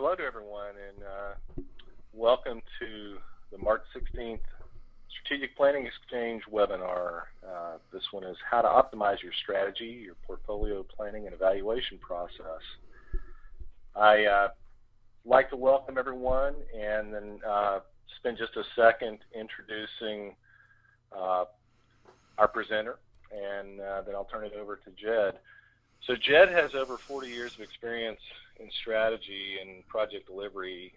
Hello to everyone, and welcome to the March 16th Strategic Planning Exchange webinar. This one is how to optimize your strategy, your portfolio planning and evaluation process. I like to welcome everyone and then spend just a second introducing our presenter, and then I'll turn it over to Jed. So Jed has over 40 years of experience in strategy and project delivery,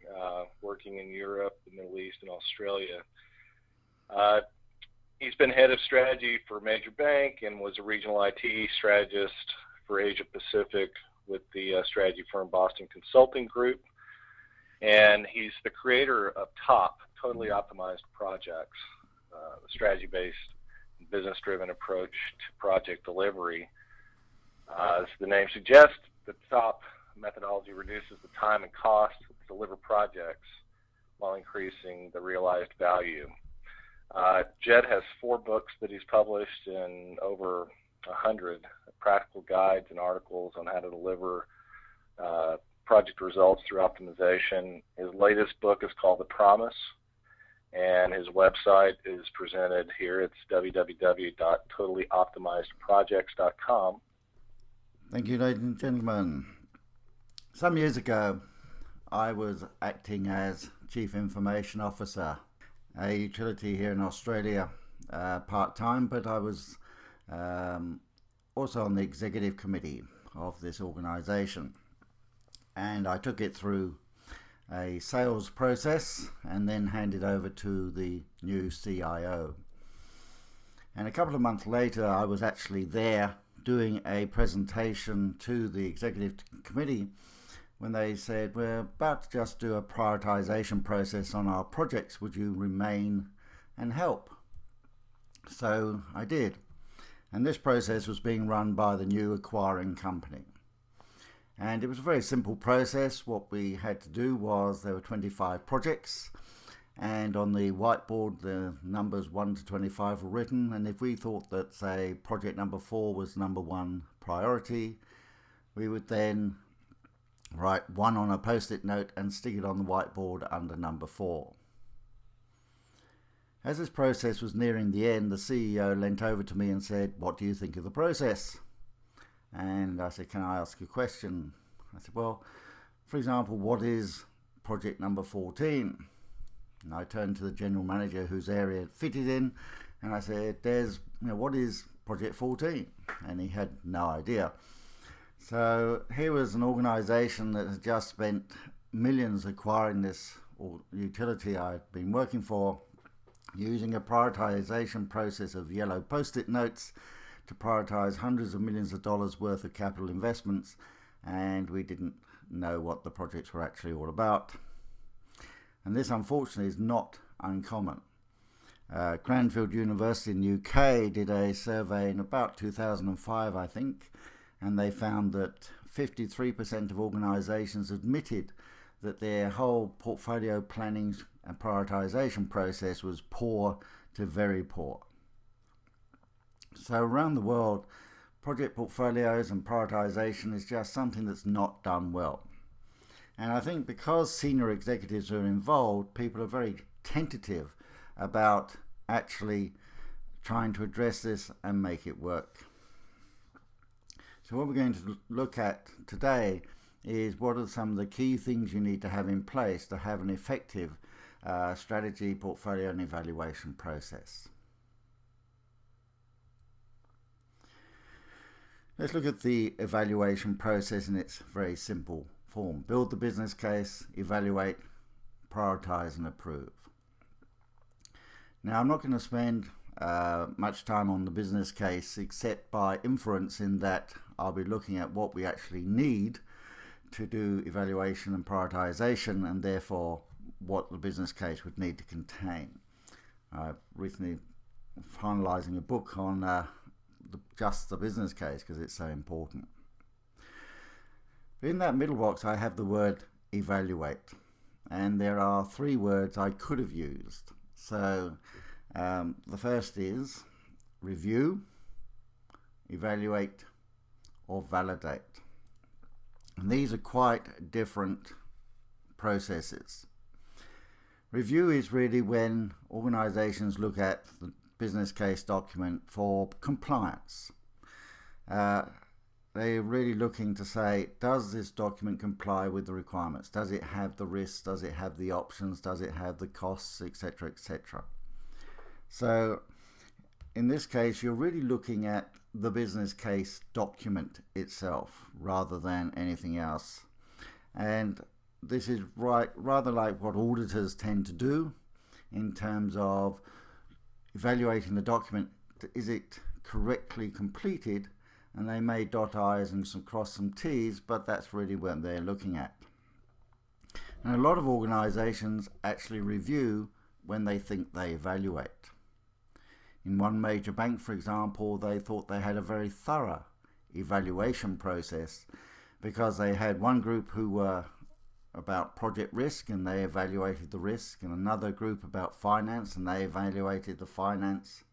working in Europe, the Middle East, and Australia. He's been head of strategy for a major bank and was a regional IT strategist for Asia Pacific with the strategy firm Boston Consulting Group. And he's the creator of TOP, Totally Optimized Projects, a strategy-based, business-driven approach to project delivery. As the name suggests, the TOP methodology reduces the time and cost to deliver projects while increasing the realized value. Jed has 4 books that he's published and over 100 practical guides and articles on how to deliver project results through optimization. His latest book is called The Promise, and his website is presented here. It's www.totallyoptimizedprojects.com. Thank you, ladies and gentlemen. Some years ago, I was acting as Chief Information Officer, a utility here in Australia, part-time, but I was also on the executive committee of this organisation. And I took it through a sales process and then handed over to the new CIO. And a couple of months later, I was actually there doing a presentation to the executive committee when they said, we're about to just do a prioritization process on our projects. Would you remain and help? So I did. And this process was being run by the new acquiring company. And it was a very simple process. What we had to do was there were 25 projects, and on the whiteboard the numbers 1 to 25 were written, and if we thought that, say, project number 4 was number 1 priority, we would then write 1 on a post-it note and stick it on the whiteboard under number 4. As this process was nearing the end, the CEO leant over to me and said, what do you think of the process? And I said, can I ask you a question? I said, well, for example, what is project number 14? And I turned to the general manager whose area it fitted in, and I said, what is project 14? And he had no idea. So here was an organisation that had just spent millions acquiring this utility I'd been working for, using a prioritisation process of yellow post-it notes to prioritise hundreds of millions of dollars worth of capital investments, and we didn't know what the projects were actually all about. And this, unfortunately, is not uncommon. Cranfield University in the UK did a survey in about 2005, I think, and they found that 53% of organisations admitted that their whole portfolio planning and prioritisation process was poor to very poor. So around the world, project portfolios and prioritisation is just something that's not done well. And I think because senior executives are involved, people are very tentative about actually trying to address this and make it work. So what we're going to look at today is what are some of the key things you need to have in place to have an effective strategy, portfolio and evaluation process. Let's look at the evaluation process in its very simple form. Build the business case, evaluate, prioritize and approve. Now I'm not going to spend much time on the business case except by inference, in that I'll be looking at what we actually need to do evaluation and prioritization, and therefore what the business case would need to contain. I've recently finalizing a book on just the business case because it's so important. In that middle box I have the word evaluate, and there are 3 words I could have used. So the first is review, evaluate or validate. And these are quite different processes. Review is really when organizations look at the business case document for compliance. They're really looking to say, does this document comply with the requirements? Does it have the risks? Does it have the options? Does it have the costs, etc., etc.? So in this case, you're really looking at the business case document itself rather than anything else. And this is rather like what auditors tend to do in terms of evaluating the document. Is it correctly completed? And they may dot I's and cross some T's, but that's really what they're looking at. And a lot of organizations actually review when they think they evaluate. In one major bank, for example, they thought they had a very thorough evaluation process because they had one group who were about project risk and they evaluated the risk, and another group about finance and they evaluated the finance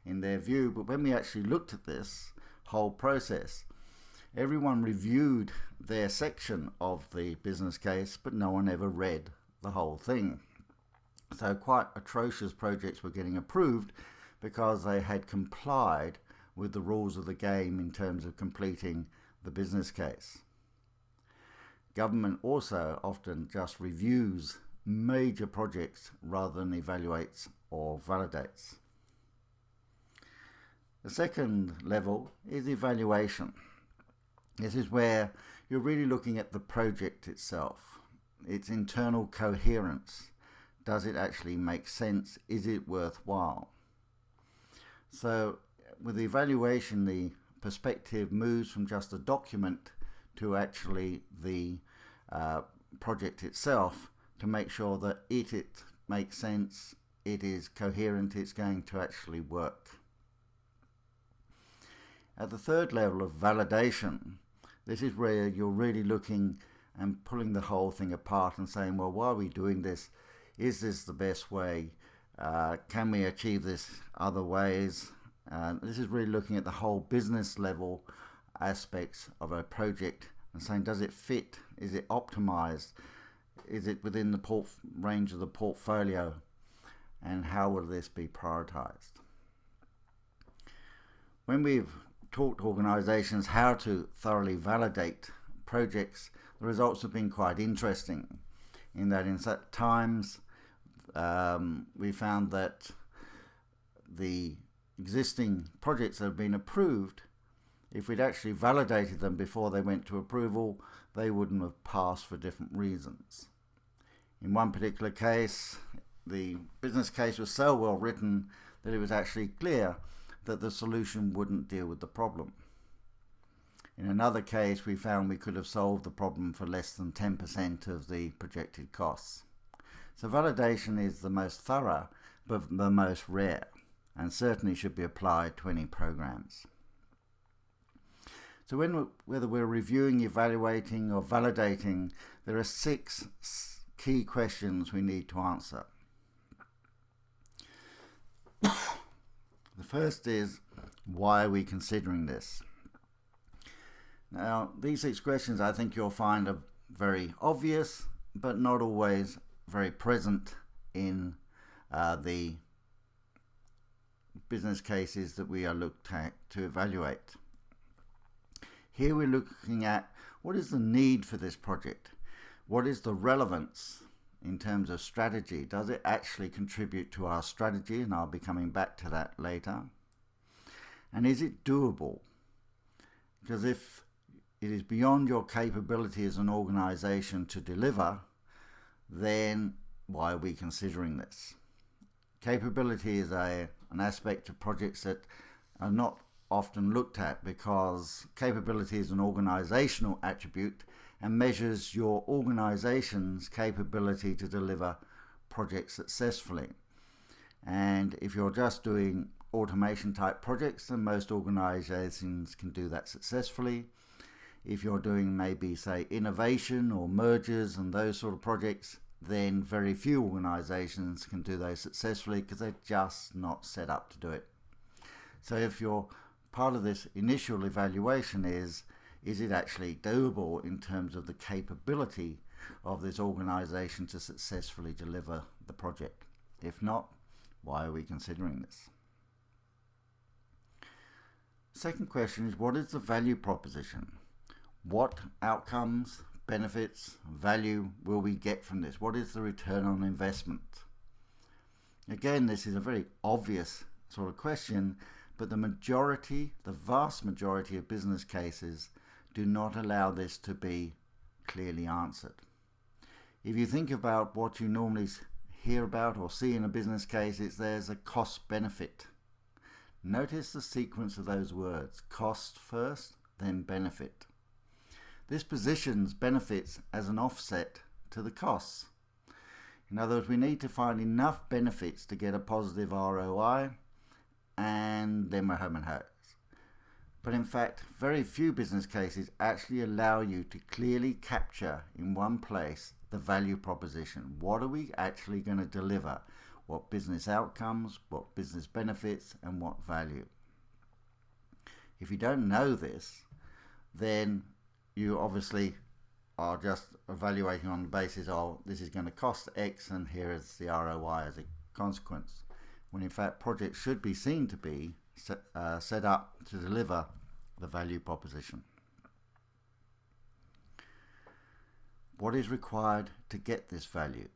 in their view. But when we actually looked at this whole process, everyone reviewed their section of the business case, but no one ever read the whole thing. So quite atrocious projects were getting approved because they had complied with the rules of the game in terms of completing the business case. Government also often just reviews major projects rather than evaluates or validates. The second level is evaluation. This is where you're really looking at the project itself, its internal coherence. Does it actually make sense? Is it worthwhile? So with evaluation, the perspective moves from just a document to actually the project itself to make sure that it makes sense, it is coherent, it's going to actually work. At the third level of validation, this is where you're really looking and pulling the whole thing apart and saying, well, why are we doing this? Is this the best way? Can we achieve this other ways? This is really looking at the whole business level aspects of a project and saying, does it fit? Is it optimized? Is it within the range of the portfolio? And how will this be prioritized? When we've taught organizations how to thoroughly validate projects, the results have been quite interesting in that in times we found that the existing projects that have been approved, if we'd actually validated them before they went to approval, they wouldn't have passed for different reasons. In one particular case, the business case was so well written that it was actually clear that the solution wouldn't deal with the problem. In another case, we found we could have solved the problem for less than 10% of the projected costs. So validation is the most thorough, but the most rare, and certainly should be applied to any programs. So whether we're reviewing, evaluating, or validating, there are 6 key questions we need to answer. The first is, why are we considering this? Now, these 6 questions I think you'll find are very obvious, but not always very present in the business cases that we are looked at to evaluate. Here we're looking at what is the need for this project? What is the relevance in terms of strategy? Does it actually contribute to our strategy? And I'll be coming back to that later. And is it doable? Because if it is beyond your capability as an organization to deliver, then why are we considering this? Capability is an aspect of projects that are not often looked at, because capability is an organizational attribute and measures your organization's capability to deliver projects successfully. And if you're just doing automation type projects, then most organizations can do that successfully. If you're doing maybe say innovation or mergers and those sort of projects, then very few organizations can do those successfully because they're just not set up to do it. So if you're part of this initial evaluation is is it actually doable in terms of the capability of this organization to successfully deliver the project? If not, why are we considering this? Second question is, what is the value proposition? What outcomes, benefits, value will we get from this? What is the return on investment? Again, this is a very obvious sort of question, but the vast majority of business cases do not allow this to be clearly answered. If you think about what you normally hear about or see in a business case, there's a cost benefit. Notice the sequence of those words: cost first, then benefit. This positions benefits as an offset to the costs. In other words, we need to find enough benefits to get a positive ROI, and then we're home and hose. But in fact, very few business cases actually allow you to clearly capture in one place the value proposition. What are we actually going to deliver? What business outcomes, what business benefits, and what value? If you don't know this, then you obviously are just evaluating on the basis of this is going to cost X and here is the ROI as a consequence, when in fact projects should be seen to be set up to deliver the value proposition. What is required to get this value?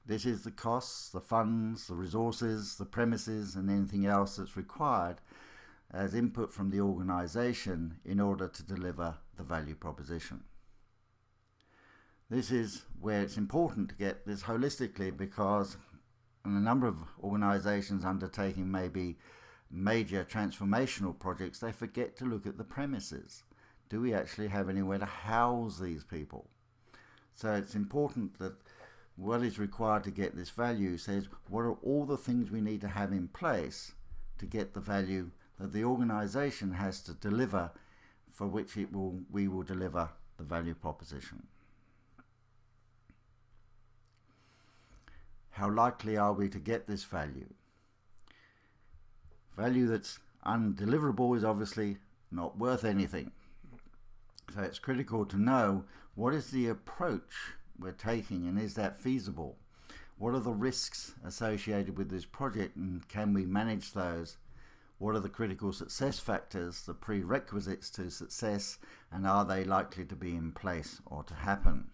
This is the costs, the funds, the resources, the premises, and anything else that's required as input from the organization in order to deliver the value proposition. This is where it's important to get this holistically, because in a number of organizations undertaking maybe major transformational projects, they forget to look at the premises. Do we actually have anywhere to house these people? So it's important that what is required to get this value says what are all the things we need to have in place to get the value that the organization has to deliver, for which we will deliver the value proposition. How likely are we to get this value? Value that's undeliverable is obviously not worth anything. So it's critical to know what is the approach we're taking, and is that feasible? What are the risks associated with this project, and can we manage those? What are the critical success factors, the prerequisites to success, and are they likely to be in place or to happen?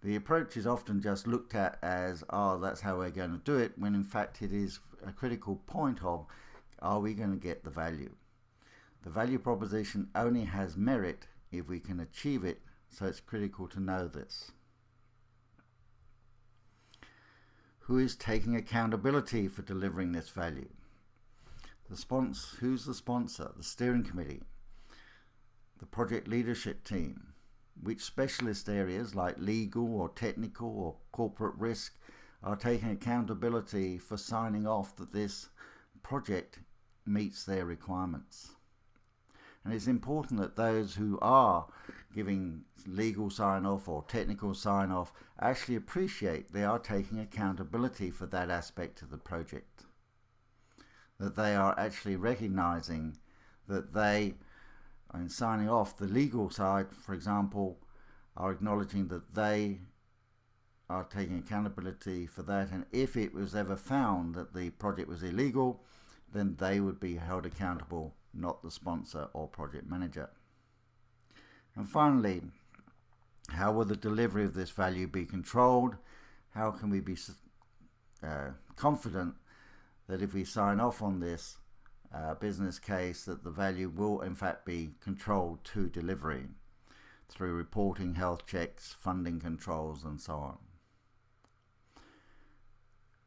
The approach is often just looked at as, oh, that's how we're going to do it, when in fact it is a critical point of, are we going to get the value? The value proposition only has merit if we can achieve it, so it's critical to know this. Who is taking accountability for delivering this value? Who's the sponsor? The steering committee, the project leadership team. Which specialist areas like legal or technical or corporate risk are taking accountability for signing off that this project meets their requirements? And it's important that those who are giving legal sign-off or technical sign-off actually appreciate they are taking accountability for that aspect of the project. That they are actually recognizing that they, in signing off the legal side, for example, are acknowledging that they are taking accountability for that, and if it was ever found that the project was illegal, then they would be held accountable, not the sponsor or project manager. And finally, how will the delivery of this value be controlled? How can we be confident that if we sign off on this business case, that the value will in fact be controlled to delivery through reporting, health checks, funding controls, and so on?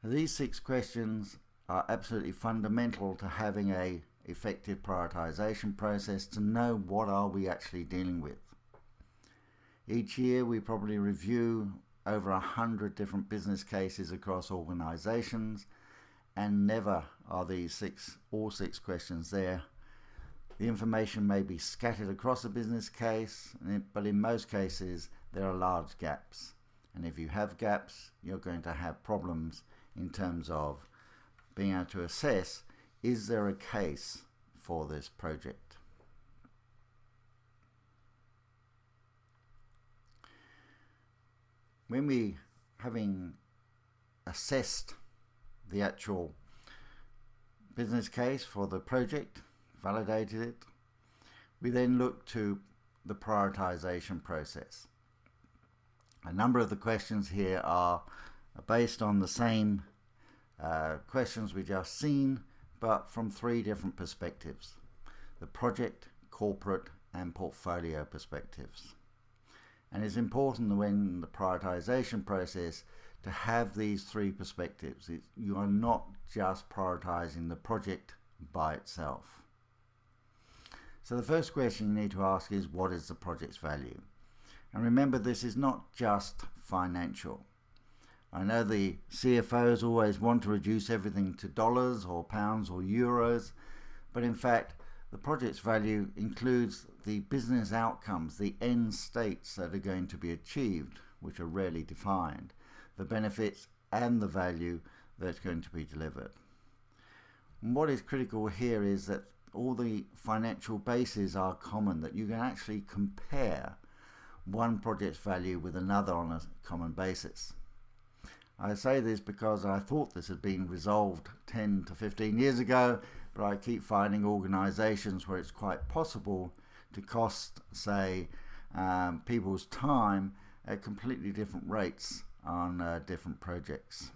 These 6 questions are absolutely fundamental to having a effective prioritization process, to know what are we actually dealing with. Each year we probably review over 100 different business cases across organizations, and never are these all six questions there. The information may be scattered across a business case, but in most cases there are large gaps. And if you have gaps, you're going to have problems in terms of being able to assess, is there a case for this project? when we, having assessed the actual business case for the project, validated it, we then look to the prioritization process. A number of the questions here are based on the same questions we just seen, but from 3 different perspectives: the project, corporate, and portfolio perspectives. And it's important when the prioritization process to have these 3 perspectives. You are not just prioritizing the project by itself. So the first question you need to ask is, what is the project's value? And remember, this is not just financial. I know the CFOs always want to reduce everything to dollars or pounds or euros, but in fact, the project's value includes the business outcomes, the end states that are going to be achieved, which are rarely defined, the benefits and the value that's going to be delivered. And what is critical here is that all the financial bases are common, that you can actually compare one project's value with another on a common basis. I say this because I thought this had been resolved 10 to 15 years ago, but I keep finding organizations where it's quite possible to cost, say, people's time at completely different rates on different projects.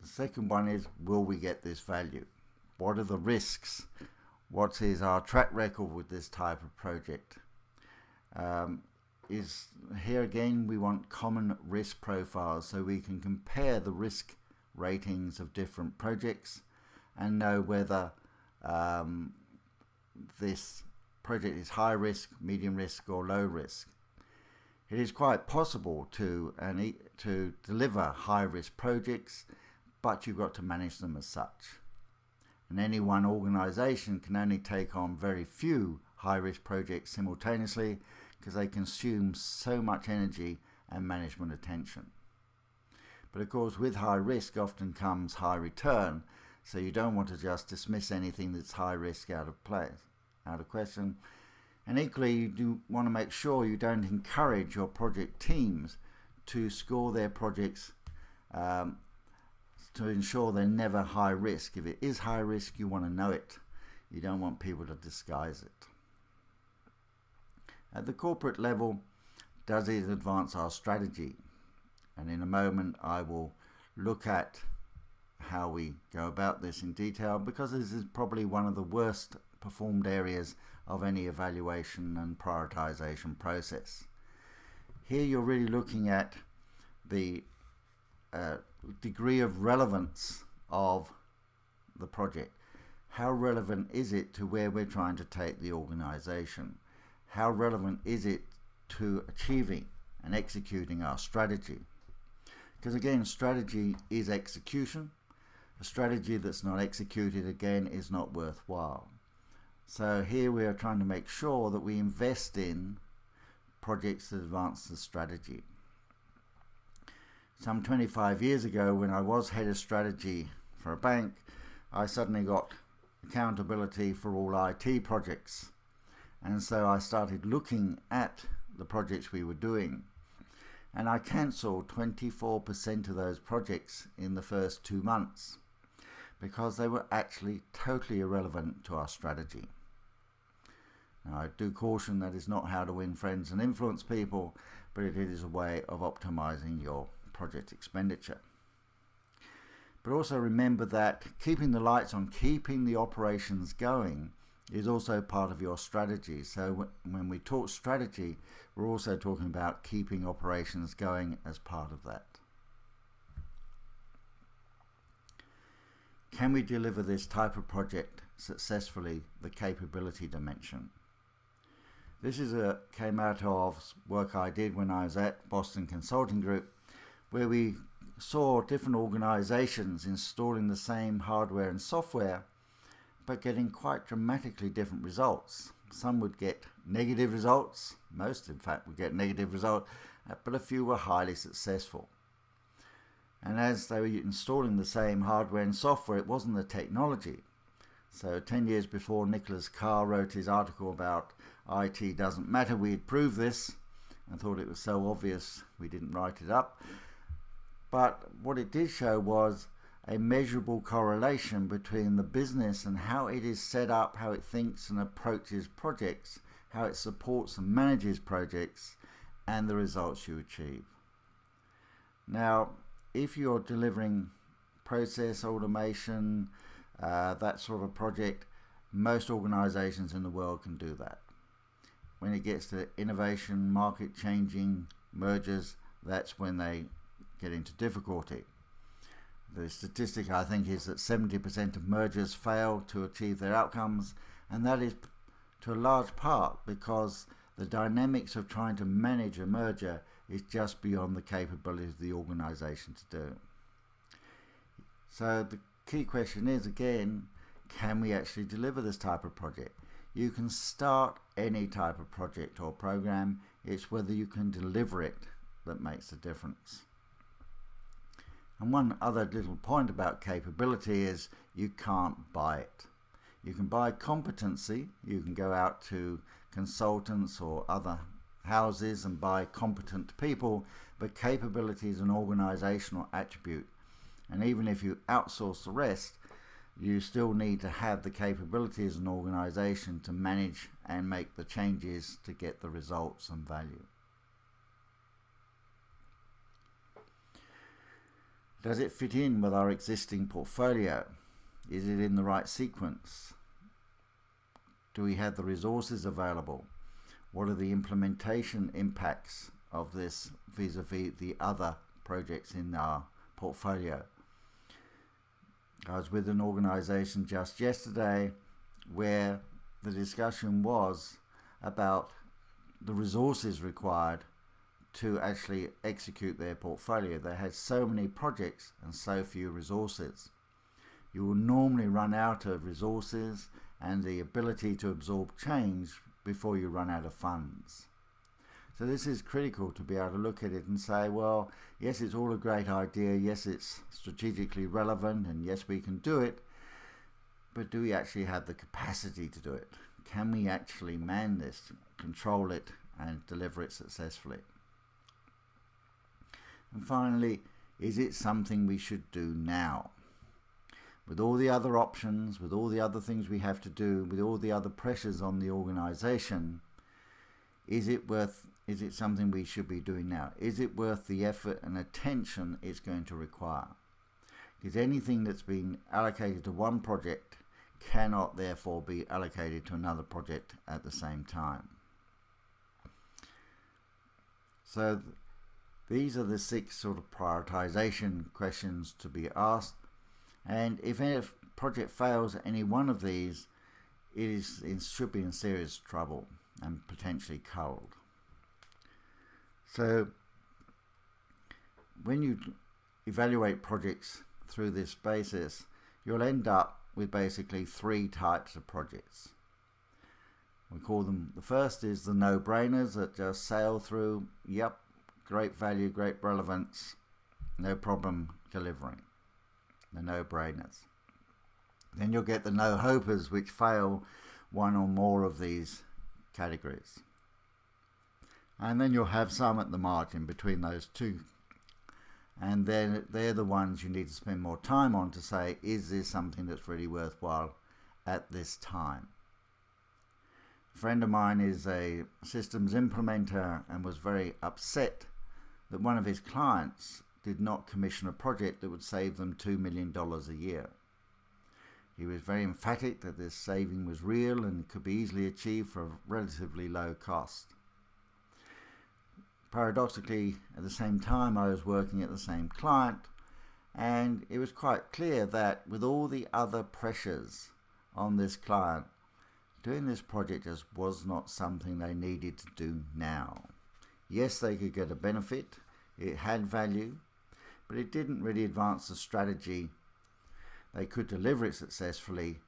The second one is, will we get this value? What are the risks? What is our track record with this type of project? Here again, we want common risk profiles so we can compare the risk ratings of different projects and know whether this project is high risk, medium risk, or low risk. It is quite possible to deliver high risk projects, but you've got to manage them as such. And any one organization can only take on very few high risk projects simultaneously because they consume so much energy and management attention. But of course, with high risk often comes high return, so you don't want to just dismiss anything that's high risk out of question. And equally, you do want to make sure you don't encourage your project teams to score their projects to ensure they're never high risk. If it is high risk, you want to know it. You don't want people to disguise it. At the corporate level, does it advance our strategy? And in a moment, I will look at how we go about this in detail, because this is probably one of the worst performed areas of any evaluation and prioritization process. Here you're really looking at the degree of relevance of the project. How relevant is it to where we're trying to take the organization? How relevant is it to achieving and executing our strategy? Because again, strategy is execution. A strategy that's not executed, again, is not worthwhile. So here we are trying to make sure that we invest in projects that advance the strategy. Some 25 years ago, when I was head of strategy for a bank, I suddenly got accountability for all IT projects. And so I started looking at the projects we were doing. And I cancelled 24% of those projects in the first 2 months because they were actually totally irrelevant to our strategy. Now, I do caution that is not how to win friends and influence people, but it is a way of optimizing your project expenditure. But also remember that keeping the lights on, keeping the operations going, is also part of your strategy. So when we talk strategy, we're also talking about keeping operations going as part of that. Can we deliver this type of project successfully? The capability dimension. This came out of work I did when I was at Boston Consulting Group, where we saw different organizations installing the same hardware and software, but getting quite dramatically different results. Some would get negative results, most in fact would get negative results, but a few were highly successful. And as they were installing the same hardware and software, it wasn't the technology. So 10 years before Nicholas Carr wrote his article about IT doesn't matter, we had proved this, and thought it was so obvious we didn't write it up. But what it did show was a measurable correlation between the business and how it is set up, how it thinks and approaches projects, how it supports and manages projects, and the results you achieve. Now, if you're delivering process automation, that sort of project, most organizations in the world can do that. When it gets to innovation, market changing, mergers, that's when they get into difficulty. The statistic, I think, is that 70% of mergers fail to achieve their outcomes, and that is to a large part because the dynamics of trying to manage a merger is just beyond the capability of the organization to do. So the key question is, again, can we actually deliver this type of project? You can start any type of project or program. It's whether you can deliver it that makes the difference. And one other little point about capability is you can't buy it. You can buy competency. You can go out to consultants or other houses and buy competent people, but capability is an organizational attribute. And even if you outsource the rest, you still need to have the capability as an organization to manage and make the changes to get the results and value. Does it fit in with our existing portfolio? Is it in the right sequence? Do we have the resources available? What are the implementation impacts of this vis-a-vis the other projects in our portfolio? I was with an organization just yesterday where the discussion was about the resources required to actually execute their portfolio. They had so many projects and so few resources. You will normally run out of resources and the ability to absorb change before you run out of funds. So this is critical to be able to look at it and say, well, yes, it's all a great idea, yes, it's strategically relevant, and yes, we can do it, but do we actually have the capacity to do it? Can we actually man this, control it, and deliver it successfully? And finally, is it something we should do now? With all the other options, with all the other things we have to do, with all the other pressures on the organization, is it something we should be doing now? Is it worth the effort and attention it's going to require? Because anything that's been allocated to one project cannot therefore be allocated to another project at the same time. So these are the 6 sort of prioritization questions to be asked. And if any project fails at any one of these, it should be in serious trouble and potentially culled. So when you evaluate projects through this basis, you'll end up with basically 3 types of projects. We call them, the first is the no-brainers that just sail through, yep, great value, great relevance, no problem delivering. The no-brainers. Then you'll get the no-hopers, which fail one or more of these categories. And then you'll have some at the margin between those two. And then they're the ones you need to spend more time on to say, is this something that's really worthwhile at this time? A friend of mine is a systems implementer and was very upset that one of his clients did not commission a project that would save them $2 million a year. He was very emphatic that this saving was real and could be easily achieved for a relatively low cost. Paradoxically, at the same time, I was working at the same client, and it was quite clear that with all the other pressures on this client, doing this project just was not something they needed to do now. Yes, they could get a benefit, it had value, but it didn't really advance the strategy. They could deliver it successfully,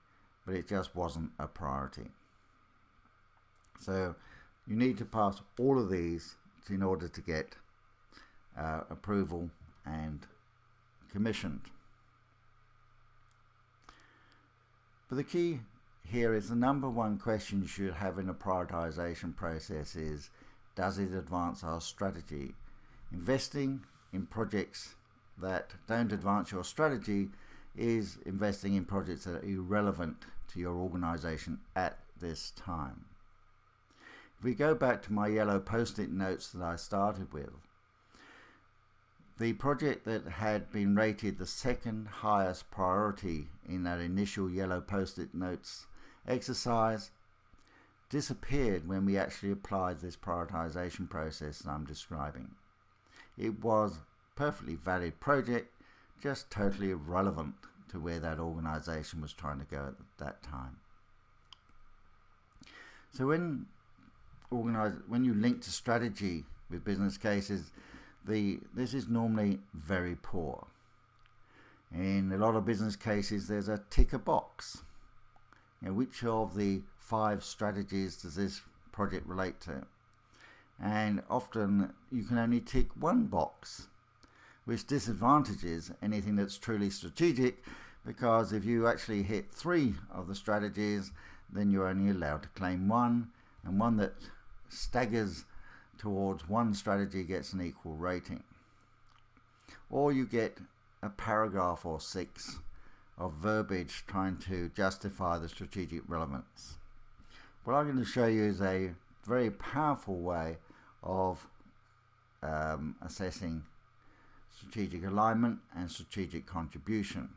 but it just wasn't a priority. So you need to pass all of these in order to get approval and commissioned. But the key here is the number one question you should have in a prioritization process is does it advance our strategy? Investing in projects that don't advance your strategy is investing in projects that are irrelevant to your organization at this time. If we go back to my yellow post-it notes that I started with, the project that had been rated the second highest priority in that initial yellow post-it notes exercise disappeared when we actually applied this prioritization process that I'm describing. It was a perfectly valid project, just totally irrelevant to where that organization was trying to go at that time. So when you link to strategy with business cases, this is normally very poor. In a lot of business cases, there's a tick a box. Which of the 5 strategies does this project relate to? And often you can only tick one box, which disadvantages anything that's truly strategic, because if you actually hit 3 of the strategies, then you're only allowed to claim 1, and one that staggers towards one strategy gets an equal rating. Or you get a paragraph or 6 of verbiage trying to justify the strategic relevance. What I'm going to show you is a very powerful way of assessing strategic alignment and strategic contribution.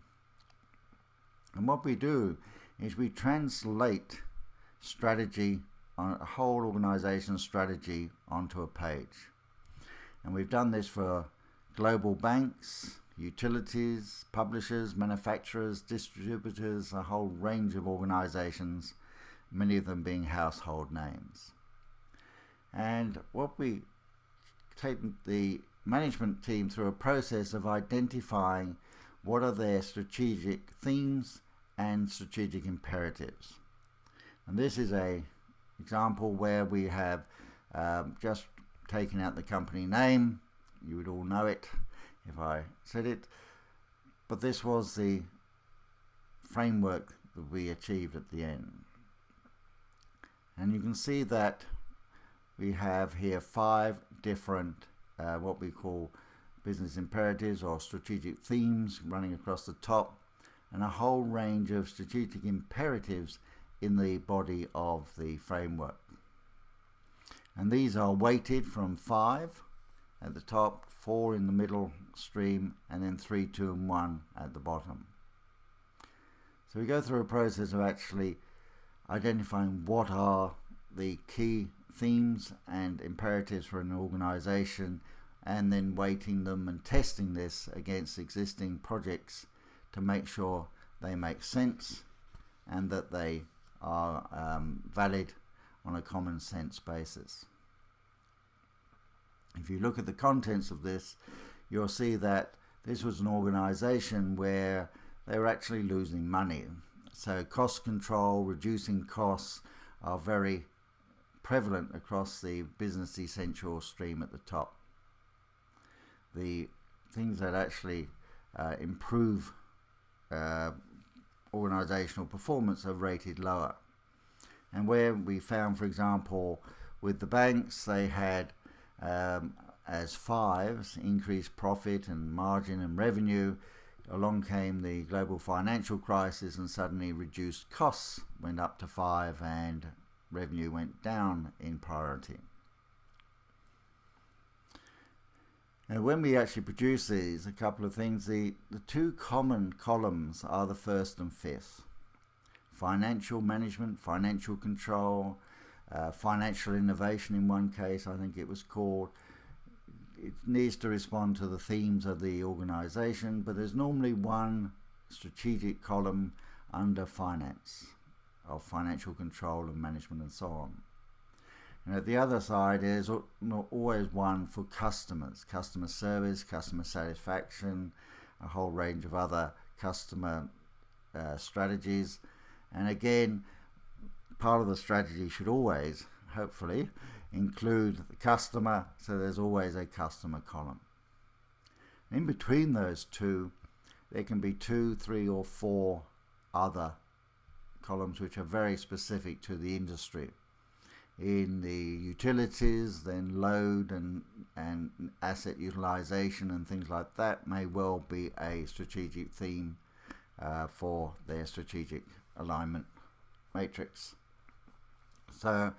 And what we do is we translate strategy on a whole organization strategy onto a page. And we've done this for global banks, utilities, publishers, manufacturers, distributors, a whole range of organizations, many of them being household names. And what we take the management team through a process of identifying what are their strategic themes and strategic imperatives. And this is an example where we have just taken out the company name. You would all know it if I said it, but this was the framework that we achieved at the end. And you can see that we have here 5 different what we call business imperatives or strategic themes running across the top, and a whole range of strategic imperatives in the body of the framework. And these are weighted from 5 at the top, 4 in the middle stream, and then 3, 2, and 1 at the bottom. So we go through a process of actually identifying what are the key themes and imperatives for an organization, and then weighting them and testing this against existing projects to make sure they make sense and that they are valid on a common sense basis. If you look at the contents of this, you'll see that this was an organization where they were actually losing money. So cost control, reducing costs are very prevalent across the business essential stream at the top. The things that actually improve organizational performance are rated lower. And where we found, for example, with the banks, they had as 5s increased profit and margin and revenue. Along came the global financial crisis and suddenly reduced costs went up to 5 and revenue went down in priority. And when we actually produce these, a couple of things, the 2 common columns are the 1st and 5th. Financial management, financial control, financial innovation in one case, I think it was called. It needs to respond to the themes of the organization, but there's normally one strategic column under finance, of financial control and management and so on. And at the other side is not always one for customers, customer service, customer satisfaction, a whole range of other customer strategies. And again, part of the strategy should always, hopefully, include the customer, so there's always a customer column. In between those 2, there can be 2, 3, or 4 other columns which are very specific to the industry. In the utilities, then load and asset utilization and things like that may well be a strategic theme for their strategic alignment matrix. So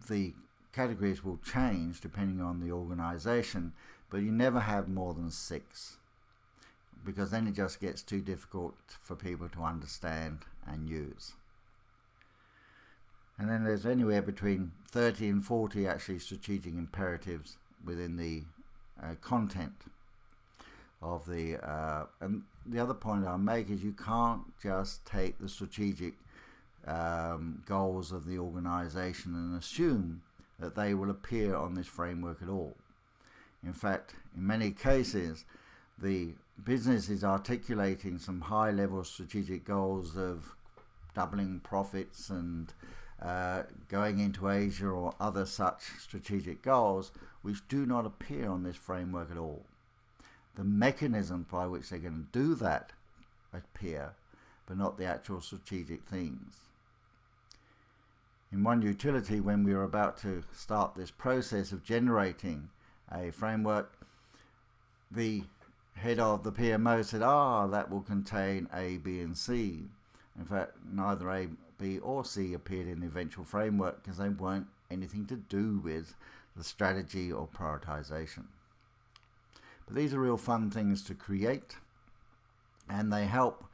the categories will change depending on the organization, but you never have more than 6, because then it just gets too difficult for people to understand and use. And then there's anywhere between 30 and 40 actually strategic imperatives within the content of the and the other point I'll make is you can't just take the strategic goals of the organization and assume that they will appear on this framework at all. In fact, in many cases, the business is articulating some high-level strategic goals of doubling profits and going into Asia or other such strategic goals, which do not appear on this framework at all. The mechanism by which they're going to do that appear, but not the actual strategic themes. In one utility, when we were about to start this process of generating a framework, the head of the PMO said, that will contain A, B, and C. In fact, neither A, B, or C appeared in the eventual framework because they weren't anything to do with the strategy or prioritization. But these are real fun things to create, and they help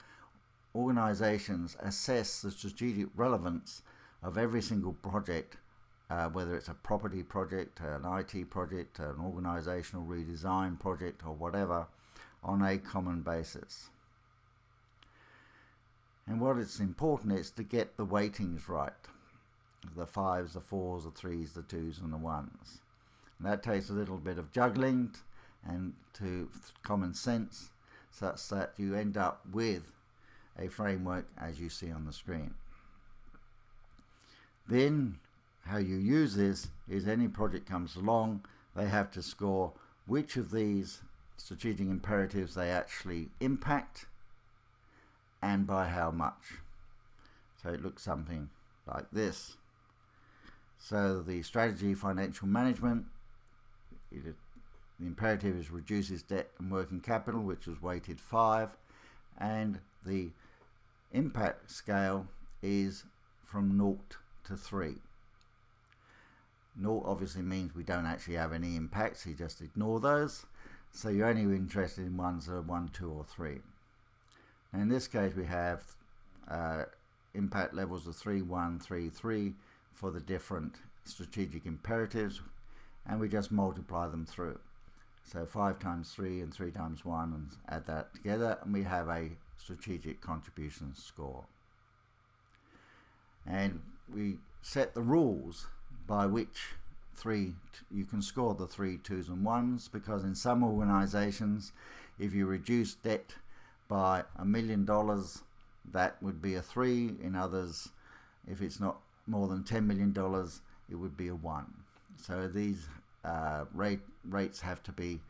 organizations assess the strategic relevance of every single project, whether it's a property project, an IT project, an organizational redesign project, or whatever, on a common basis. And what is important is to get the weightings right. The 5s, the 4s, the 3s, the 2s, and the 1s. And that takes a little bit of juggling and to common sense, such that you end up with a framework as you see on the screen. Then how you use this is any project comes along, they have to score which of these strategic imperatives they actually impact and by how much. So it looks something like this. So the strategy financial management, the imperative is reduces debt and working capital, which was weighted 5, and the impact scale is from 0 to 3. 0 obviously means we don't actually have any impacts, you just ignore those. So you're only interested in ones that are 1, 2, or 3. And in this case, we have impact levels of 3, 1, 3, 3 for the different strategic imperatives, and we just multiply them through. So 5 times 3 and 3 times 1, and add that together, and we have a strategic contribution score. And we set the rules by which you can score the 3, 2s, and 1s, because in some organizations, if you reduce debt by $1 million, that would be a 3. In others, if it's not more than $10 million, it would be a 1. So these rates have to be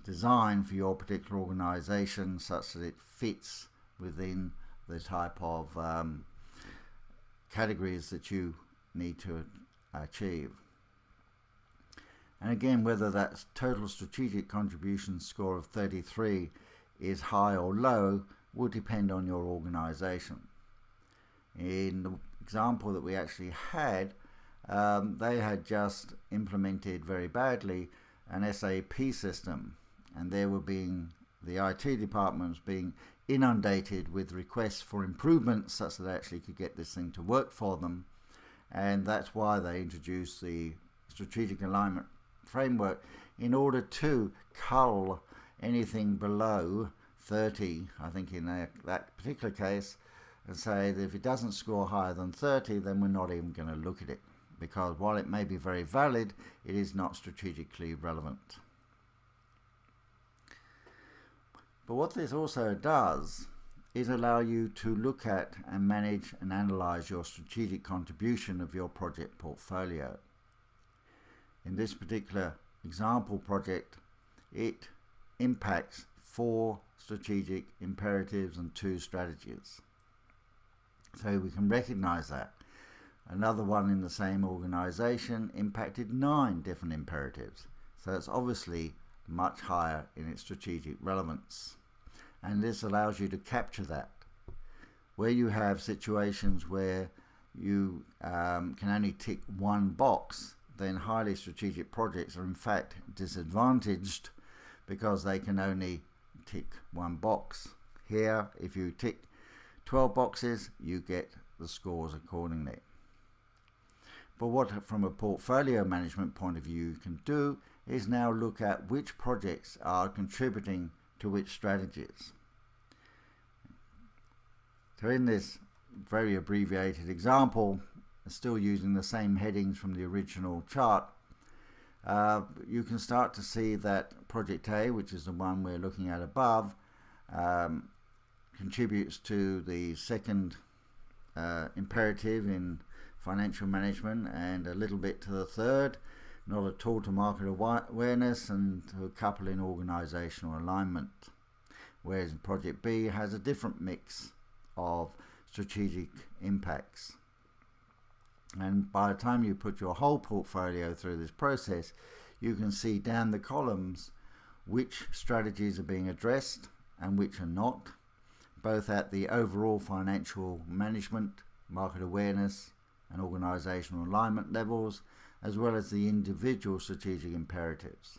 designed for your particular organization such that it fits within the type of categories that you need to achieve. And again, whether that total strategic contribution score of 33 is high or low will depend on your organization. In the example that we actually had, they had just implemented very badly an SAP system, and they were the IT department was being inundated with requests for improvements such that they actually could get this thing to work for them. And that's why they introduced the strategic alignment framework, in order to cull anything below 30, I think in that particular case, and say that if it doesn't score higher than 30, then we're not even going to look at it, because while it may be very valid, it is not strategically relevant. But what this also does is allow you to look at and manage and analyze your strategic contribution of your project portfolio. In this particular example project, it impacts 4 strategic imperatives and 2 strategies. So we can recognize that. Another one in the same organization impacted 9 different imperatives. So it's obviously much higher in its strategic relevance. And this allows you to capture that. Where you have situations where you can only tick one box, then highly strategic projects are in fact disadvantaged because they can only tick one box. Here, if you tick 12 boxes, you get the scores accordingly. But what, from a portfolio management point of view, you can do is now look at which projects are contributing to which strategies. So in this very abbreviated example, still using the same headings from the original chart, you can start to see that Project A, which is the one we're looking at above, contributes to the second imperative in financial management, and a little bit to the third, not at all to market awareness, and to a couple in organizational alignment. Whereas Project B has a different mix of strategic impacts. And by the time you put your whole portfolio through this process, you can see down the columns which strategies are being addressed and which are not, both at the overall financial management, market awareness and organizational alignment levels, as well as the individual strategic imperatives.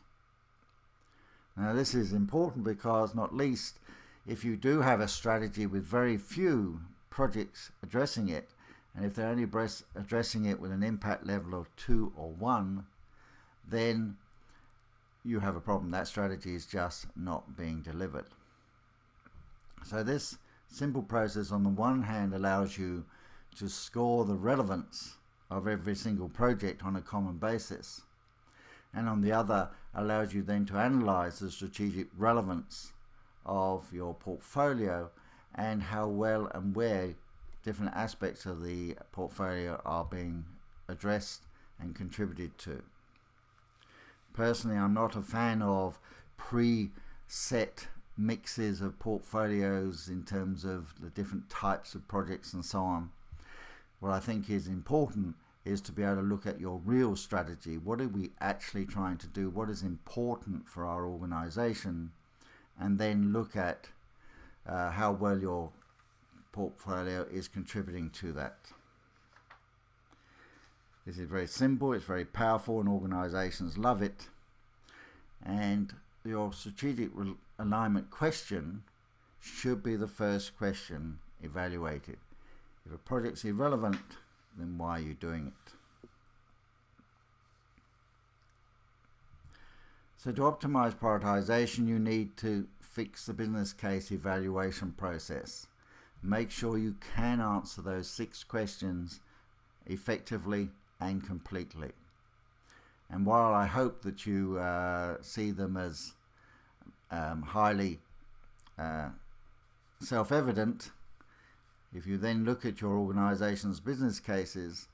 Now this is important because, not least, if you do have a strategy with very few projects addressing it, and if they're only addressing it with an impact level of 2 or 1, then you have a problem. That strategy is just not being delivered. So this simple process on the one hand allows you to score the relevance of every single project on a common basis, and on the other allows you then to analyze the strategic relevance of your portfolio and how well and where different aspects of the portfolio are being addressed and contributed to. Personally, I'm not a fan of pre-set mixes of portfolios in terms of the different types of projects and so on. What I think is important is to be able to look at your real strategy. What are we actually trying to do? What is important for our organization? And then look at how well your portfolio is contributing to that. This is very simple, it's very powerful, and organizations love it. And your strategic alignment question should be the first question evaluated. If a project's irrelevant, then why are you doing it? So to optimize prioritization, you need to fix the business case evaluation process. Make sure you can answer those 6 questions effectively and completely. And while I hope that you see them as highly self-evident, if you then look at your organization's business cases,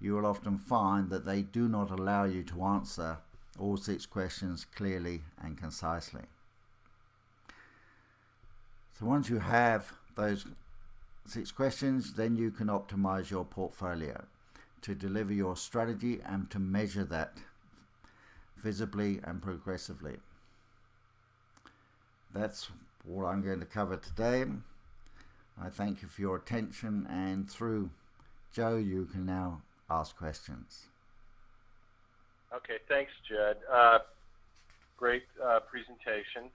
you will often find that they do not allow you to answer all 6 questions clearly and concisely. So once you have those 6 questions, then you can optimize your portfolio to deliver your strategy and to measure that visibly and progressively. That's all I'm going to cover today. I thank you for your attention, and through Joe, you can now ask questions. Okay, thanks, Jed. Great presentation.